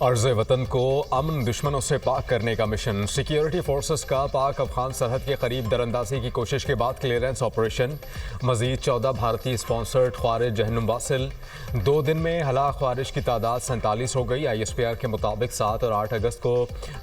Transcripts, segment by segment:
अर्ज़ वतन को अमन दुश्मनों से पाक करने का मिशन। सिक्योरिटी फोर्सेस का पाक अफगान सरहद के करीब दरअंदाजी की कोशिश के बाद क्लियरेंस ऑपरेशन। मजीद 14 भारतीय स्पॉन्सर्ड ख्वारिज जहन्नुम वासिल। 2 दिन में हलाक ख्वारिज की तादाद 47 हो गई। ISPR के मुताबिक 7 और 8 अगस्त को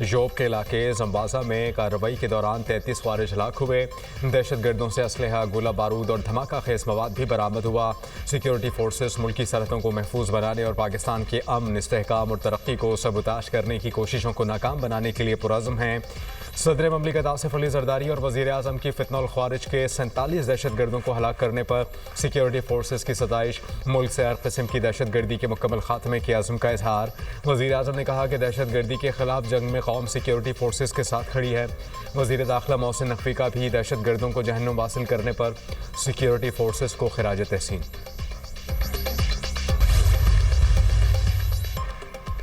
जोब के इलाके जम्बाजा में कार्रवाई के दौरान 33 ख्वारिज हलाक हुए। दहशत गर्दों से असलहा, गोला बारूद और धमाका खेज मवाद भी बरामद हुआ। सिक्योरिटी फोर्सेस मुल्की सरहदों को महफूज बनाने और पाकिस्तान के अमन, इस्तेहकाम और तरक्की को सबूताश करने की कोशिशों को नाकाम बनाने के लिए पुरज़्म हैं। सदर ममलिकत आसिफ अली जरदारी और वज़ीर आज़म की फितनुल ख्वारिज के 47 दहशत गर्दों को हलाक करने पर सिक्योरिटी फोर्सेस की सताइश। मुल्क से हर किस्म की दहशत गर्दी के मुकम्मल खात्मे के अज़्म का इजहार। वज़ीर आज़म ने कहा कि दहशत गर्दी के खिलाफ जंग में कौम सिक्योरिटी फोर्सेस के साथ खड़ी है। वज़ीर दाखिला मोहसिन नकवी का भी दहशत गर्दों को जहन्नुम वासिल करने पर सिक्योरिटी फोर्सेस को खिराज तहसीन।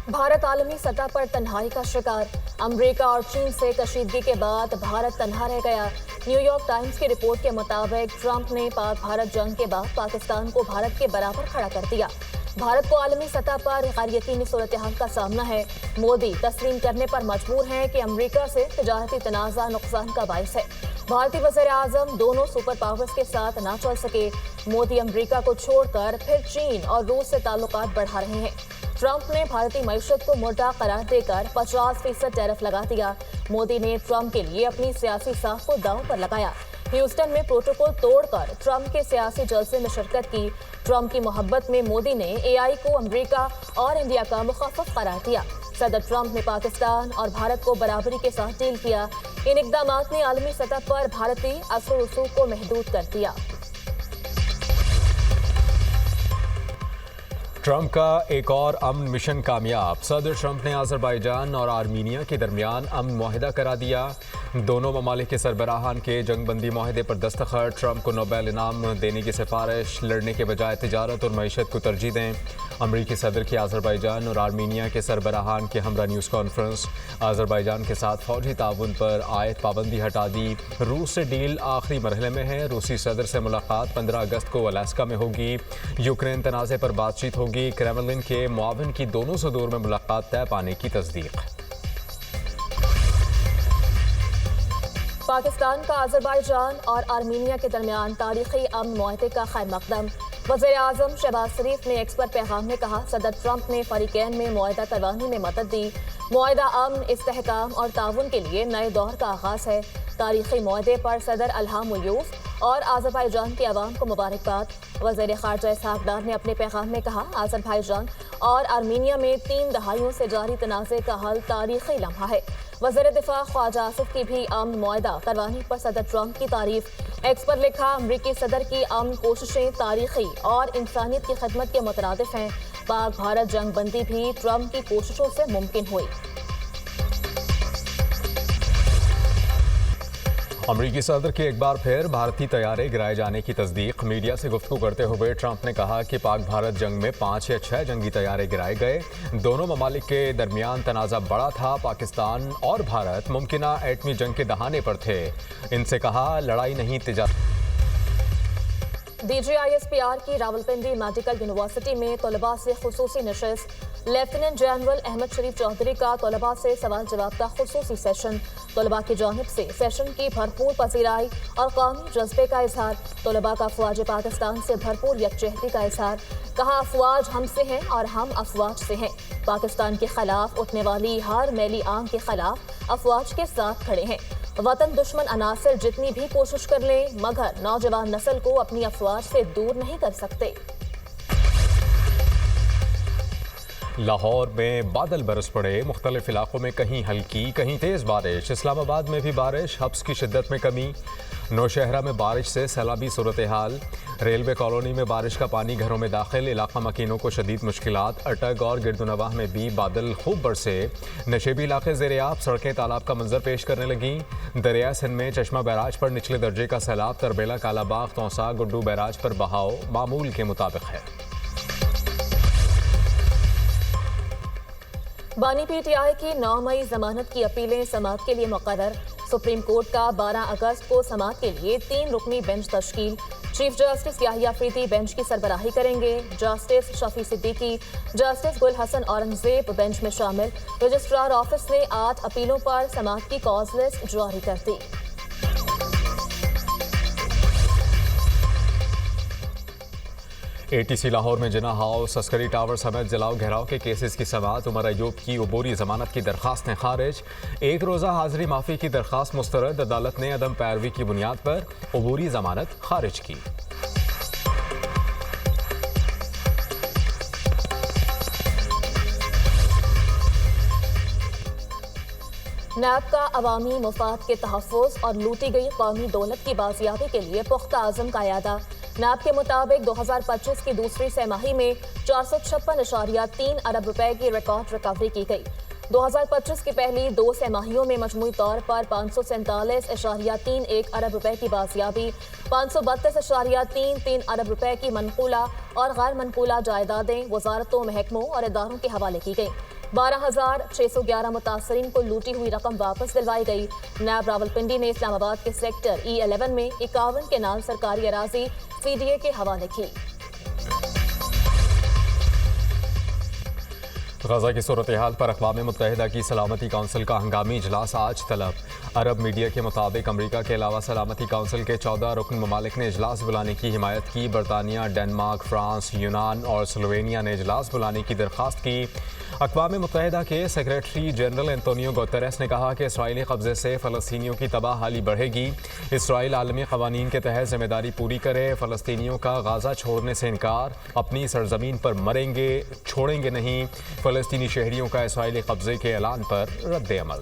भारत आलमी सतह पर तन्हाई का शिकार। अमेरिका और चीन से कशीदगी के बाद भारत तन्हा रह गया। न्यूयॉर्क टाइम्स की रिपोर्ट के मुताबिक ट्रंप ने पाक भारत जंग के बाद पाकिस्तान को भारत के बराबर खड़ा कर दिया। भारत को आलमी सतह पर गैर यकीनी सूरत हाल का सामना है। मोदी तस्लीम करने पर मजबूर हैं कि अमेरिका से तिजारती तनाज़ा नुकसान का बाइस है। भारतीय वज़ीर आज़म दोनों सुपर पावर्स के साथ ना चल सके। मोदी अमेरिका को छोड़कर फिर चीन और रूस से ताल्लुकात बढ़ा रहे हैं। ट्रंप ने भारतीय मईशत को मुर्दा करार देकर 50% टैरिफ लगा दिया। मोदी ने ट्रंप के लिए अपनी सियासी साख को दांव पर लगाया। ह्यूस्टन में प्रोटोकॉल तोड़कर ट्रंप के सियासी जलसे में शिरकत की। ट्रंप की मोहब्बत में मोदी ने AI को अमेरिका और इंडिया का मुखाफिफ करार दिया। सदर ट्रंप ने पाकिस्तान और भारत को बराबरी के साथ डील किया। इन इक़दामात ने आलमी सतह पर भारतीय असर रसूख को महदूद कर दिया। ट्रंप का एक और अमन मिशन कामयाब। सदर ट्रंप ने अज़रबैजान और आर्मीनिया के दरमियान अमन मुआहिदा करा दिया। दोनों ममालिक के सरबराहान के जंगबंदी मुआहिदे पर दस्तखत। ट्रंप को नोबेल इनाम देने की सिफारिश। लड़ने के बजाय तिजारत और मईशत को तरजीह दें। अमरीकी सदर की अज़रबैजान और आर्मीनिया के सरबराहान की हमरा न्यूज़ कॉन्फ्रेंस। अज़रबैजान के साथ फौजी ताउन पर आयद पाबंदी हटा दी। रूस से डील आखिरी मरहले में है। रूसी सदर से मुलाकात 15 अगस्त को अलास्का में होगी। यूक्रेन तनाज़े पर बातचीत होगी। क्रेमलिन के मुआविन की दोनों सदूर में मुलाकात तय पाने की तस्दीक। पाकिस्तान का अज़रबैजान और आर्मीनिया के दरमियान तारीखी अमन मुआहदे का खैर मकदम। वज़ीर आज़म शहबाज शरीफ ने एक्स पर पैगाम में कहा, सदर ट्रंप ने फरीकैन में मुआहदा करवाने में मदद दी। मुआहदा अमन, इस्तेहकाम और ताउन के लिए नए दौर का आगाज़ है। तारीखी मुआहदे पर सदर इल्हाम उल्यूफ और अज़रबैजान की आवाम को मुबारकबाद। वज़ीर ख़ारजा इसहाक़ डार ने अपने पैगाम में कहा, अज़रबैजान और आर्मीनिया में 3 दहाइयों से जारी तनाज़े का हल तारीखी लम्हा है। वज़ीर दिफ़ा ख्वाजा आसिफ की भी अमन मुआहदा करवाने पर सदर ट्रंप की तारीफ। एक्स पर लिखा, अमरीकी सदर की अमन कोशिशें तारीखी और इंसानियत की खिदमत के मुतरादिफ हैं। पाक भारत जंग बंदी भी ट्रंप की कोशिशों से मुमकिन हुई। अमरीकी सदर के एक बार फिर भारतीय तैयारे गिराए जाने की तस्दीक। मीडिया से गुफ्तगू करते हुए ट्रंप ने कहा कि पाक भारत जंग में 5 या 6 जंगी तैयारे गिराए गए। दोनों ममालिक के दरमियान तनाज़ा बड़ा था। पाकिस्तान और भारत मुमकिना एटमी जंग के दहाने पर थे। इनसे कहा, लड़ाई नहीं तिजारत। DG ISPR की रावलपिंडी मेडिकल यूनिवर्सिटी में तलबा से खुसूसी नशिस्त। लेफ्टिनेंट जनरल अहमद शरीफ चौधरी का तलबा से सवाल जवाब का खुसूसी सेशन। तलबा की जानिब से सेशन की भरपूर पजीराई और कौमी जज्बे का इजहार। तलबा का अफवाज पाकिस्तान से भरपूर यकजहती का इजहार। कहा, अफवाज हमसे हैं और हम अफवाज से हैं। पाकिस्तान के खिलाफ उठने वाली हर मैली आंख के खिलाफ अफवाज के साथ खड़े हैं। वतन दुश्मन अनासर जितनी भी कोशिश कर लें, मगर नौजवान नस्ल को अपनी अफवाज से दूर नहीं कर सकते। लाहौर में बादल बरस पड़े। मुख्तलिफ इलाकों में कहीं हल्की कहीं तेज़ बारिश। इस्लामाबाद में भी बारिश, हब्स की शिद्दत में कमी। नौशहरा में बारिश से सैलाबी सूरत हाल। रेलवे कॉलोनी में बारिश का पानी घरों में दाखिल। इलाका मकीनों को शदीद मुश्किलात। अटक और गिरदुनवाह में भी बादल खूब बरसे। नशेबी इलाके ज़ेर-ए-आब, सड़कें तालाब का मंजर पेश करने लगीं। दरिया सिंध में चश्मा बैराज पर निचले दर्जे का सैलाब। तरबेला, कालाबाग, तौसा, गुड्डू बैराज पर बहाव मामूल के मुताबिक है। बानी PTI की 9 मई जमानत की अपीलें समाअत के लिए मुकर्रर। सुप्रीम कोर्ट का 12 अगस्त को समाअत के लिए 3 रुकनी बेंच तश्कील। Chief justice Yahya Afridi bench की सरबराही करेंगे। जस्टिस शफी सिद्दीकी, जस्टिस गुल हसन औरंगजेब बेंच में शामिल। रजिस्ट्रार ऑफिस ने 8 अपीलों पर समाअत की कॉज लिस्ट जारी कर दी। ATC लाहौर में जिना हाउस, अस्करी टावर समेत जलाओ घेराव के केसेस की समाअत। उमर अयूब की अबूरी जमानत की दरखास्तें खारिज। एक रोज़ा हाजिरी माफ़ी की दरखास्त मुस्तरद। अदालत ने अदम पैरवी की बुनियाद पर अबूरी जमानत खारिज की। नैब का अवामी मुफाद के तहफ़्फ़ुज़ और लूटी गई कौमी दौलत की बाजियाबी के लिए पुख्ता आज़म का इरादा। नैब के मुताबिक 2025 की दूसरी तिमाही में 456.3 अरब रुपए की रिकॉर्ड रिकवरी की गई। 2025 की पहली 2 तिमाहियों में मजमूई तौर पर 547.31 अरब रुपए की बाजियाबी, 532.33 अरब रुपए की मनकूला और गैर मनकूला जायदादें वजारतों, महकमों और इदारों के हवाले की गई। 12,611 मुतासरीन को लूटी हुई रकम वापस दिलवाई गई। नैब रावलपिंडी ने इस्लामाबाद के सेक्टर E11 में 51 केनाल सरकारी अराजी CDA के हवाले की। गजा की सूरत हाल पर अक़वाम मुत्तहिदा की सलामती काउंसिल का हंगामी इजलास आज तलब। अरब मीडिया के मुताबिक अमरीका के अलावा सलामती काउंसिल के 14 रुकन ममालिक ने इजलास बुलाने की हिमायत की। बरतानिया, डेनमार्क, फ्रांस, यूनान और स्लोवेनिया ने इजलास बुलाने की दरख्वास्त की। अक़वाम मुत्तहिदा के सेक्रेटरी जनरल एंटोनियो गुतेरेस ने कहा कि इसराइली कब्जे से फ़लस्तीनियों की तबाहली बढ़ेगी। इसराइल आलमी क़वानीन के तहत ज़िम्मेदारी पूरी करे। फ़लस्तीनियों का गाज़ा छोड़ने से इनकार। अपनी सरजमीन पर मरेंगे, छोड़ेंगे नहीं। फ़लस्तीनी शहरियों का इसराइली कब्जे के ऐलान पर रद्द-ए-अमल।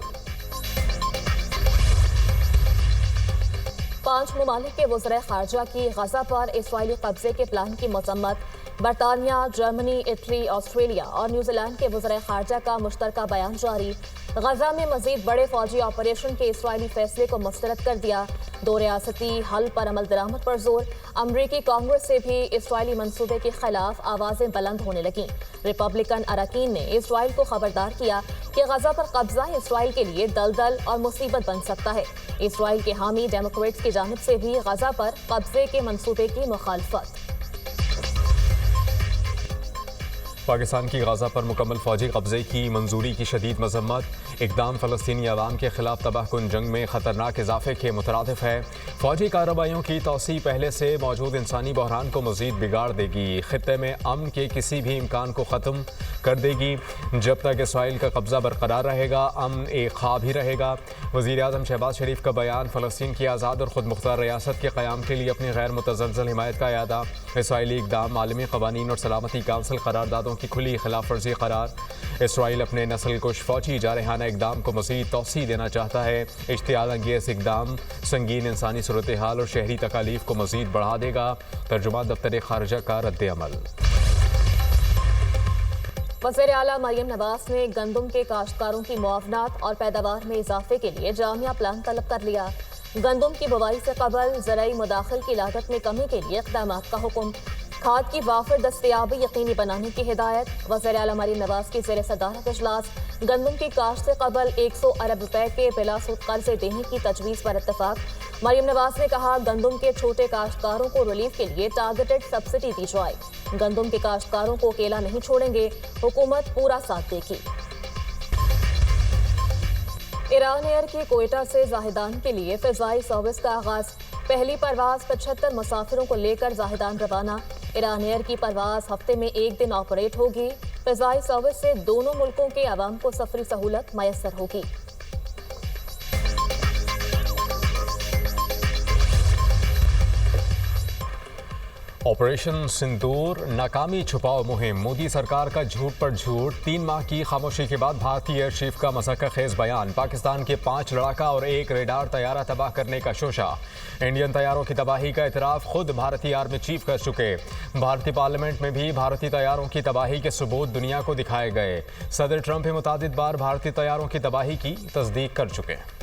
5 ममालिक के वज़ीर ख़ारजा की गजा पर इसराइली कब्जे के प्लान की मज़म्मत। बरतानिया, जर्मनी, इटली, ऑस्ट्रेलिया और न्यूजीलैंड के वज़ीर ख़ारजा का मुश्तरका बयान जारी। गजा में मज़ीद बड़े फौजी ऑपरेशन के इसराइली फैसले को मुस्तरद कर दिया। 2 रियासती हल पर अमल दरामद पर जोर। अमरीकी कांग्रेस से भी इसराइली मंसूबे के खिलाफ आवाज़ें बुलंद होने लगीं। रिपब्लिकन अरकान ने इसराइल को खबरदार किया कि गजा पर कब्जा इसराइल के लिए दलदल और मुसीबत बन सकता है। इसराइल के हामी डेमोक्रेट्स की जानिब से भी गजा पर कब्जे के मंसूबे की मुखालफत। पाकिस्तान की गाज़ा पर मुकम्मल फौजी कब्जे की मंजूरी की शदीद मजम्मत। इक़दाम फ़लस्तीनी अवाम के खिलाफ तबाहकुन जंग में ख़तरनाक इजाफे के मुतरादिफ है। फौजी कार्रवाइयों की तोसी पहले से मौजूद इंसानी बहरान को मज़ीद बिगाड़ देगी। ख़ित्ते में अमन के किसी भी इम्कान को ख़त्म कर देगी। जब तक इसराइल का कब्जा बरकरार रहेगा, अमन एक ख्वाब ही रहेगा। वज़ीर आज़म शहबाज शरीफ का बयान। फ़लस्तीन की आज़ाद और ख़ुद मुख्तार रियासत के क़याम के लिए अपनी गैर मुतज़लज़ल हिमायत का इरादा। इसराइली इक़दाम आलमी क़वानीन और सलामती काउंसिल करारदादों की खुली खिलाफ वर्जी करार। इसराइल अपने नस्ल कुश फौजी जारहाना इक़दाम को मज़ीद तोसी देना चाहता है। इश्तियाल अंगेज़ इक़दाम संगीन इंसानी सूरत हाल और शहरी तकालीफ को मज़ीद बढ़ा देगा। तर्जुमान दफ्तर ख़ारजा का रद्द-ए-अमल। वज़ीर आला मरियम नवाज ने गंदम के काश्तकारों की मुआवनात और पैदावार में इजाफे के लिए जामिया प्लान तलब कर लिया। गंदम की बुवाई से कबल ज़राई मुदाखिल की लागत में कमी के लिए इक़दामात का हुक्म। खाद की वाफिर दस्तयाबी यकीनी बनाने की हिदायत। वज़ीर आला मरियम नवाज की ज़ेर सदारत इजलास। गंदम की काश्त से कबल 100 अरब रुपए के बिलासूद कर्जे देने की तजवीज़ पर इत्तफाक। मरियम नवाज ने कहा, गंदम के छोटे काश्तकारों को रिलीफ के लिए टारगेटेड सब्सिडी दी जाए। गंदम के काश्तकारों को अकेला नहीं छोड़ेंगे, हुकूमत पूरा साथ देगी। ईरान एयर की कोयटा से जाहिदान के लिए फ़िज़ाई सर्विस का आगाज़। पहली परवाज़ 75 मुसाफिरों को लेकर जाहिदान रवाना। ईरान एयर की परवाज़ हफ्ते में 1 दिन ऑपरेट होगी। फ़िज़ाई सर्विस से दोनों मुल्कों के अवाम को सफरी सहूलत मैसर होगी। ऑपरेशन सिंदूर नाकामी छुपाओ मुहिम। मोदी सरकार का झूठ पर झूठ। 3 माह की खामोशी के बाद भारतीय एयर चीफ का मसक्का खेज बयान। पाकिस्तान के 5 लड़ाका और 1 रेडार तैयारा तबाह करने का शोशा। इंडियन तैयारों की तबाही का इतराफ खुद भारतीय आर्मी चीफ कर चुके। भारतीय पार्लियामेंट में भी भारतीय तैयारों की तबाही के सबूत दुनिया को दिखाए गए। सदर ट्रंप भी मुतादिद बार भारतीय तैयारों की तबाही की तस्दीक कर चुके।